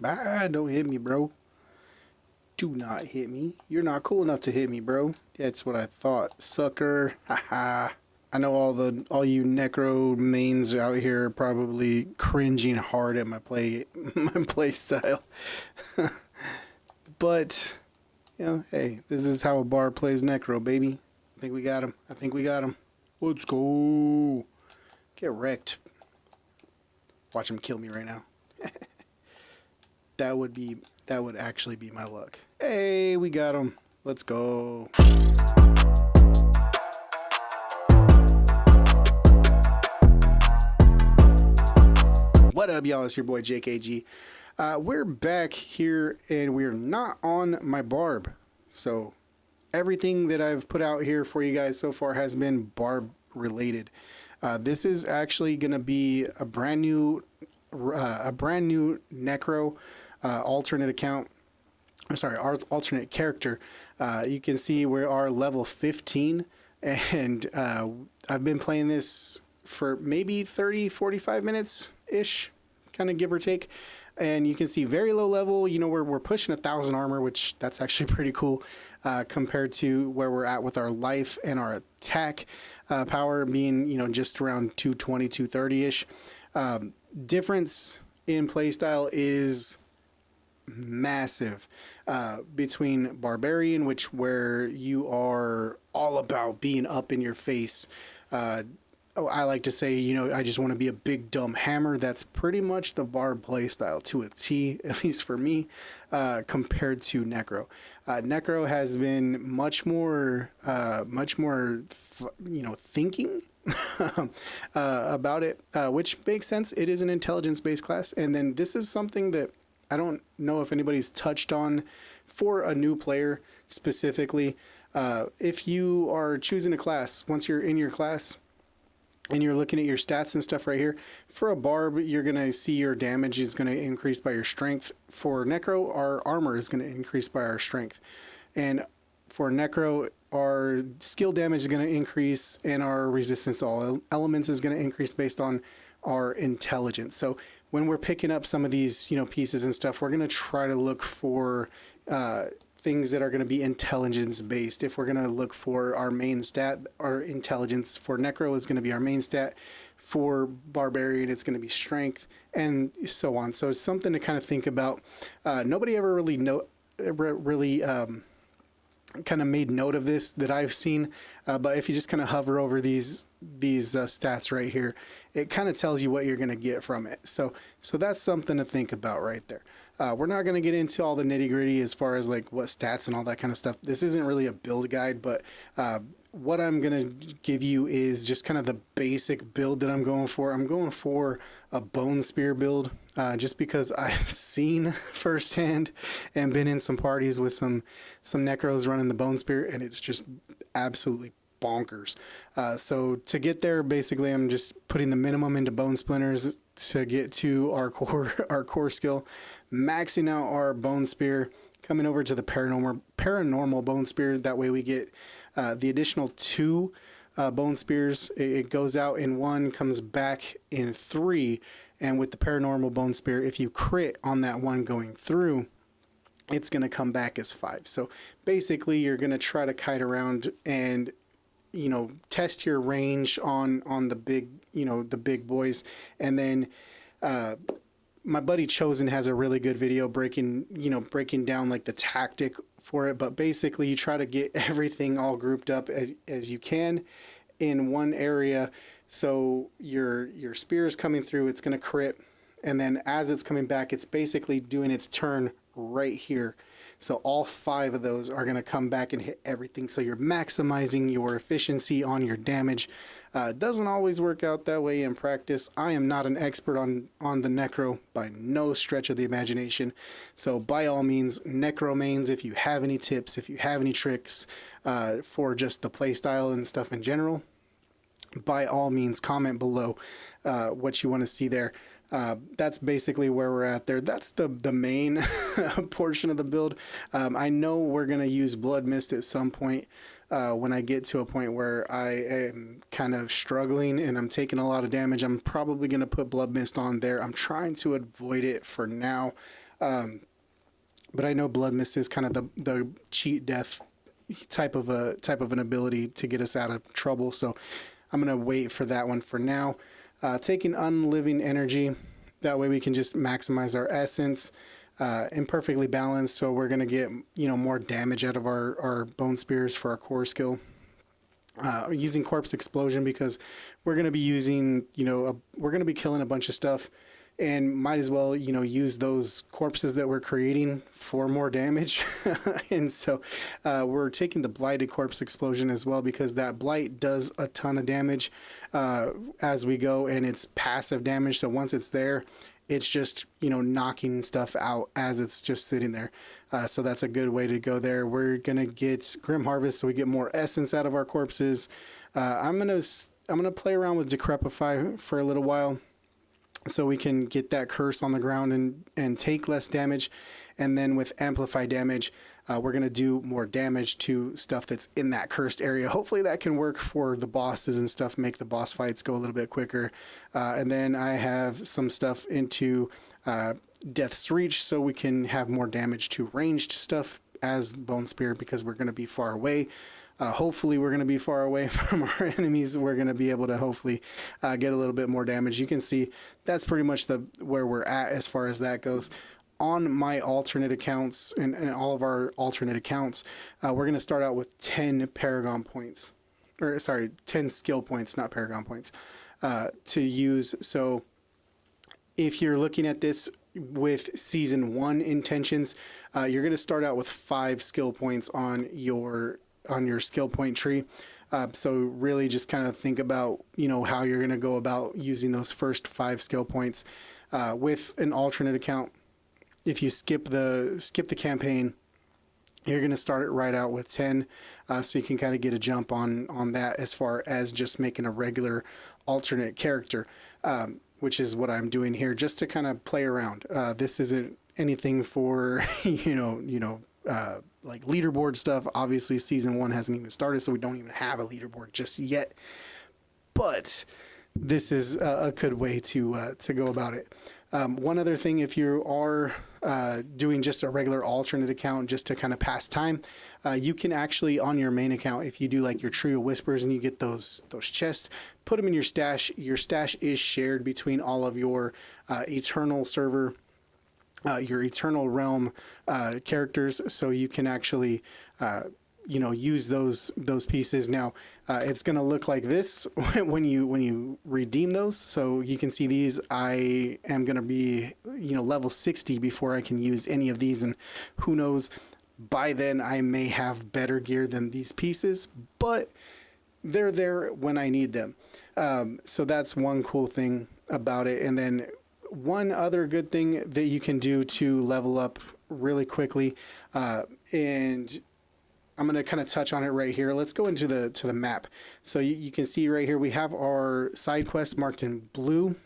Bah, don't hit me, bro. Do not hit me. You're not cool enough to hit me, bro. That's what I thought, sucker. Haha. I know all you Necro mains out here are probably cringing hard at my play style. But, hey, this is how a bar plays Necro, baby. I think we got him. I think we got him. Let's go. Get wrecked. Watch him kill me right now. That would actually be my luck. Hey, we got him. Let's go. What up, y'all? It's your boy JKG. We're back here, and we're not on my Barb. So everything that I've put out here for you guys so far has been Barb related. This is actually going to be a brand new Necro alternate account. I'm sorry, our alternate character. You can see we are level 15, and I've been playing this for maybe 30-45 minutes ish, kind of give or take. And you can see very low level. You know, we're pushing 1,000 armor, which that's actually pretty cool compared to where we're at with our life and our attack power being, just around 220, 230 ish. Difference in playstyle is massive between Barbarian, where you are all about being up in your face. I like to say, I just want to be a big dumb hammer. That's pretty much the Barb playstyle to a T, at least for me, compared to Necro. Necro has been much more thinking about it, which makes sense. It is an intelligence-based class, and then this is something that I don't know if anybody's touched on for a new player specifically. If you are choosing a class, once you're in your class and you're looking at your stats and stuff right here, for a Barb, you're going to see your damage is going to increase by your strength. For Necro, our armor is going to increase by our strength. And for Necro, our skill damage is going to increase, and our resistance to all elements is going to increase based on our intelligence. So when we're picking up some of these, pieces and stuff, we're going to try to look for things that are going to be intelligence based. If we're going to look for our main stat, our intelligence for Necro is going to be our main stat. For Barbarian, it's going to be strength, and so on. So it's something to kind of think about. Nobody ever really kind of made note of this that I've seen, but if you just kind of hover over these stats right here, it kind of tells you what you're going to get from it. So that's something to think about right there. We're not going to get into all the nitty gritty as far as like what stats and all that kind of stuff. This isn't really a build guide, but what I'm going to give you is just kind of the basic build that I'm going for. I'm going for a bone spear build, just because I've seen firsthand and been in some parties with some Necros running the bone spear, and it's just absolutely bonkers. So to get there, basically, I'm just putting the minimum into bone splinters to get to our core skill, maxing out our bone spear, coming over to the paranormal bone spear. That way we get the additional 2 bone spears. It goes out in 1, comes back in 3, and with the paranormal bone spear, if you crit on that one going through, it's going to come back as 5. So basically, you're going to try to kite around and test your range on the big boys. And then my buddy Chosen has a really good video breaking down like the tactic for it. But basically, you try to get everything all grouped up as you can in one area. So your spear is coming through, it's going to crit, and then as it's coming back, it's basically doing its turn right here. So all 5 of those are going to come back and hit everything. So you're maximizing your efficiency on your damage. It doesn't always work out that way in practice. I am not an expert on the Necro by no stretch of the imagination. So by all means, Necro mains, if you have any tips, if you have any tricks for just the playstyle and stuff in general, by all means, comment below what you want to see there. That's basically where we're at there. That's the main portion of the build. I know we're going to use Blood Mist at some point when I get to a point where I am kind of struggling and I'm taking a lot of damage. I'm probably going to put Blood Mist on there. I'm trying to avoid it for now. But I know Blood Mist is kind of the cheat death type of an ability to get us out of trouble. So I'm gonna wait for that one for now. Taking Unliving Energy, that way we can just maximize our essence. Imperfectly balanced, so we're gonna get more damage out of our bone spears for our core skill. Using Corpse Explosion because we're gonna be using we're gonna be killing a bunch of stuff, and might as well use those corpses that we're creating for more damage. And so we're taking the Blighted Corpse Explosion as well because that blight does a ton of damage as we go, and it's passive damage, so once it's there, it's just knocking stuff out as it's just sitting there. So that's a good way to go there. We're gonna get Grim Harvest so we get more essence out of our corpses. I'm gonna play around with Decrepify for a little while so we can get that curse on the ground and take less damage. And then with Amplify Damage, we're going to do more damage to stuff that's in that cursed area. Hopefully that can work for the bosses and stuff, make the boss fights go a little bit quicker. And then I have some stuff into Death's Reach so we can have more damage to ranged stuff as Bone Spear because we're going to be far away. Hopefully we're going to be far away from our enemies. We're going to be able to hopefully get a little bit more damage. You can see that's pretty much where we're at as far as that goes. On my alternate accounts and all of our alternate accounts, we're going to start out with 10 Paragon points. Or sorry, 10 skill points, not Paragon points, to use. So if you're looking at this with Season 1 intentions, you're going to start out with 5 skill points on your skill point tree. So really just kind of think about, how you're going to go about using those first 5 skill points with an alternate account. If you skip the campaign, you're going to start it right out with 10. So you can kind of get a jump on that as far as just making a regular alternate character, which is what I'm doing here just to kind of play around. This isn't anything for, like leaderboard stuff. Obviously Season 1 hasn't even started, so we don't even have a leaderboard just yet, but this is a good way to go about it. One other thing, if you are doing just a regular alternate account just to kind of pass time, you can actually on your main account, if you do like your Trio Whispers and you get those chests, put them in your stash. Your stash is shared between all of your Eternal server, your Eternal Realm characters, so you can actually use those pieces. Now it's going to look like this when you redeem those. So you can see these. I am going to be level 60 before I can use any of these, and who knows, by then I may have better gear than these pieces, but they're there when I need them. So that's one cool thing about it. And then one other good thing that you can do to level up really quickly, and I'm going to kind of touch on it right here. Let's go into the map. So you can see right here, we have our side quests marked in blue.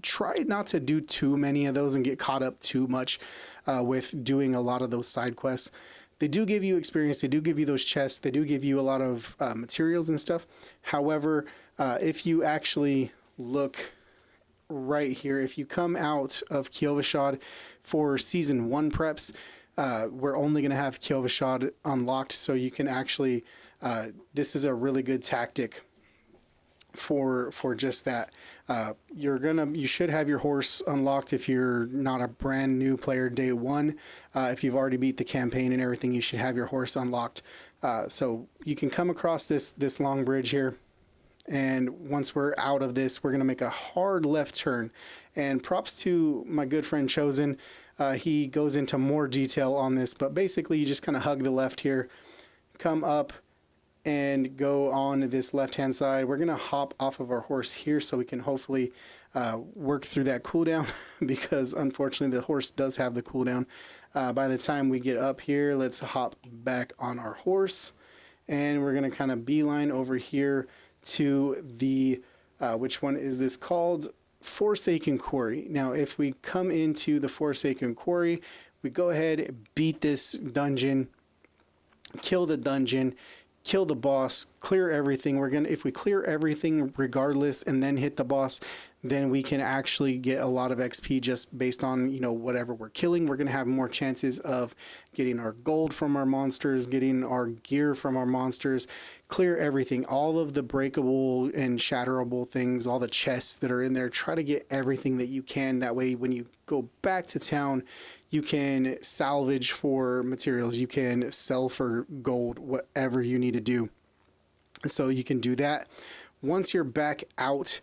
Try not to do too many of those and get caught up too much with doing a lot of those side quests. They do give you experience. They do give you those chests. They do give you a lot of materials and stuff. However, if you actually look right here, if you come out of Kyovashad for Season 1 preps, we're only going to have Kyovashad unlocked, so you can actually this is a really good tactic for just that. You should have your horse unlocked if you're not a brand new player day one. If you've already beat the campaign and everything, you should have your horse unlocked. So you can come across this long bridge here, and once we're out of this, we're going to make a hard left turn. And props to my good friend Chosen. He goes into more detail on this, but basically you just kind of hug the left here, come up and go on this left hand side. We're going to hop off of our horse here so we can hopefully work through that cooldown because unfortunately the horse does have the cooldown. By the time we get up here, let's hop back on our horse, and we're going to kind of beeline over here to the which one is this called? Forsaken Quarry. Now if we come into the Forsaken Quarry, we go ahead, beat this dungeon, kill the dungeon, kill the boss, clear everything. If we clear everything regardless and then hit the boss, then we can actually get a lot of XP just based on, whatever we're killing. We're going to have more chances of getting our gold from our monsters, getting our gear from our monsters, clear everything, all of the breakable and shatterable things, all the chests that are in there. Try to get everything that you can. That way, when you go back to town, you can salvage for materials, you can sell for gold, whatever you need to do. So you can do that. Once you're back out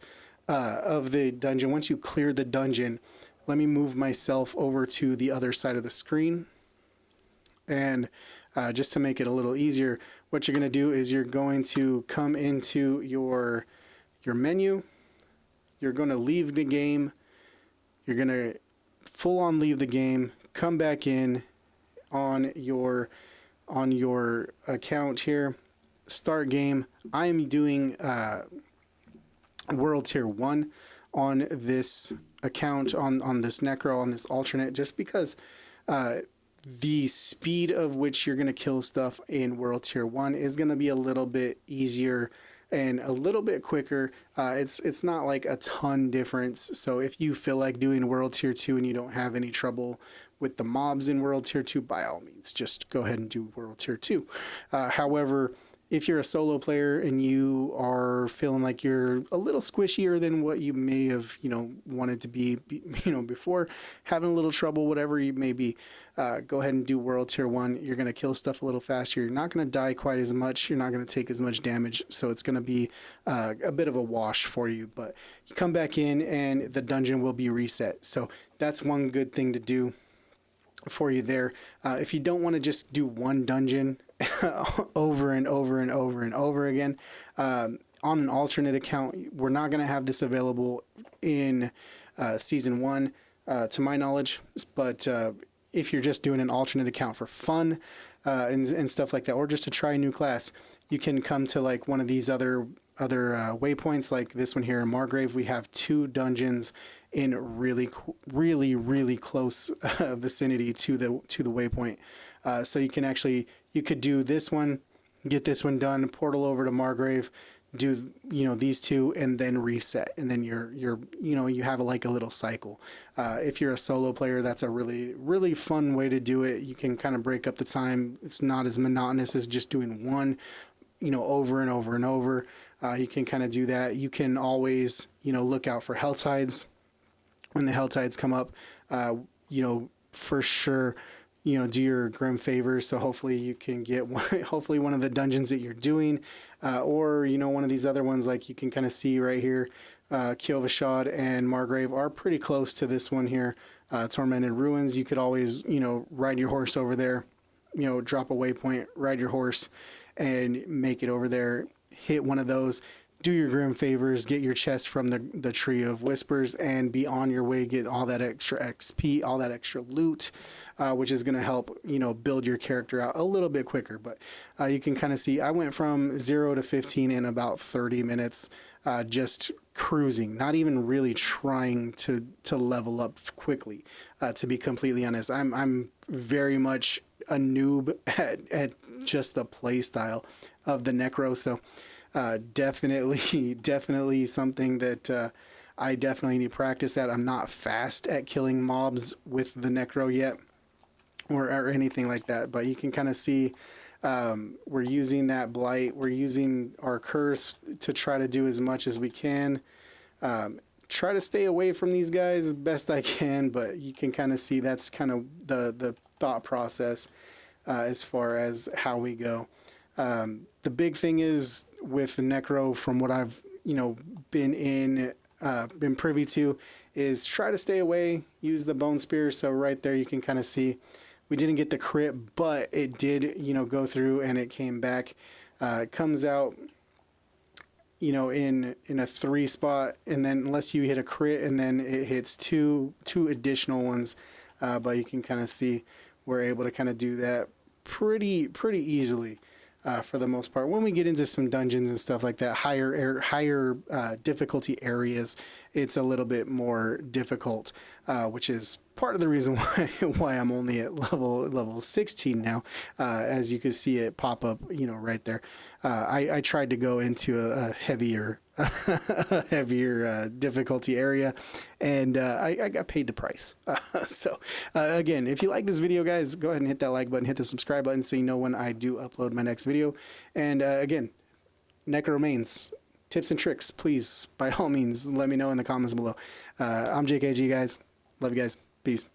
of the dungeon, once you clear the dungeon, let me move myself over to the other side of the screen. And just to make it a little easier, what you're going to do is you're going to come into your menu. You're going to leave the game. You're going to full on leave the game, come back in on your account here, start game. I am doing World Tier 1 on this account, on this Necro, on this alternate, just because the speed of which you're going to kill stuff in World Tier 1 is going to be a little bit easier and a little bit quicker. It's not like a ton difference. So if you feel like doing World Tier 2 and you don't have any trouble with the mobs in World Tier 2, by all means, just go ahead and do World Tier 2. However, if you're a solo player and you are feeling like you're a little squishier than what you may have, wanted to be, before, having a little trouble, whatever you may be, go ahead and do World Tier 1. You're going to kill stuff a little faster. You're not going to die quite as much. You're not going to take as much damage. So it's going to be a bit of a wash for you. But you come back in and the dungeon will be reset. So that's one good thing to do for you there. If you don't want to just do one dungeon over and over and over and over again, on an alternate account, we're not going to have this available in season 1 to my knowledge, but if you're just doing an alternate account for fun and stuff like that, or just to try a new class, you can come to like one of these other waypoints, like this one here in Margrave. We have 2 dungeons in really close vicinity to the waypoint. So you could do this one, get this one done, portal over to Margrave, do these 2, and then reset, and then you have like a little cycle. If you're a solo player, that's a really fun way to do it. You can kind of break up the time. It's not as monotonous as just doing one over and over and over. You can kind of do that. You can always look out for hell tides. When the hell tides come up, for sure, do your grim favors. So hopefully you can get hopefully one of the dungeons that you're doing, or one of these other ones, like you can kind of see right here. Kielvashad and Margrave are pretty close to this one here, Tormented Ruins. You could always ride your horse over there, drop a waypoint, ride your horse, and make it over there. Hit one of those. Do your grim favors, get your chest from the Tree of Whispers, and be on your way. Get all that extra XP, all that extra loot, which is going to help, build your character out a little bit quicker. But you can kind of see I went from 0 to 15 in about 30 minutes, just cruising, not even really trying to level up quickly. To be completely honest, I'm very much a noob at just the play style of the Necro. So definitely something that I definitely need practice at. I'm not fast at killing mobs with the Necro yet, or anything like that, but you can kind of see we're using that blight, we're using our curse to try to do as much as we can. Try to stay away from these guys as best I can, but you can kind of see that's kind of the thought process as far as how we go. The big thing is with the Necro, from what I've been privy to, is try to stay away, use the bone spear. So right there you can kind of see we didn't get the crit, but it did go through and it came back. It comes out in a 3 spot, and then unless you hit a crit, and then it hits two additional ones, but you can kind of see we're able to kind of do that pretty easily. For the most part, when we get into some dungeons and stuff like that, higher difficulty areas, it's a little bit more difficult, which is part of the reason why I'm only at level 16 now. As you can see it pop up, right there. I tried to go into a heavier difficulty area, and I got paid the price. So again, if you like this video, guys, go ahead and hit that like button, hit the subscribe button so you know when I do upload my next video. And again, Necro remains. Tips and tricks, please, by all means, let me know in the comments below. I'm JKG, guys. Love you guys. Peace.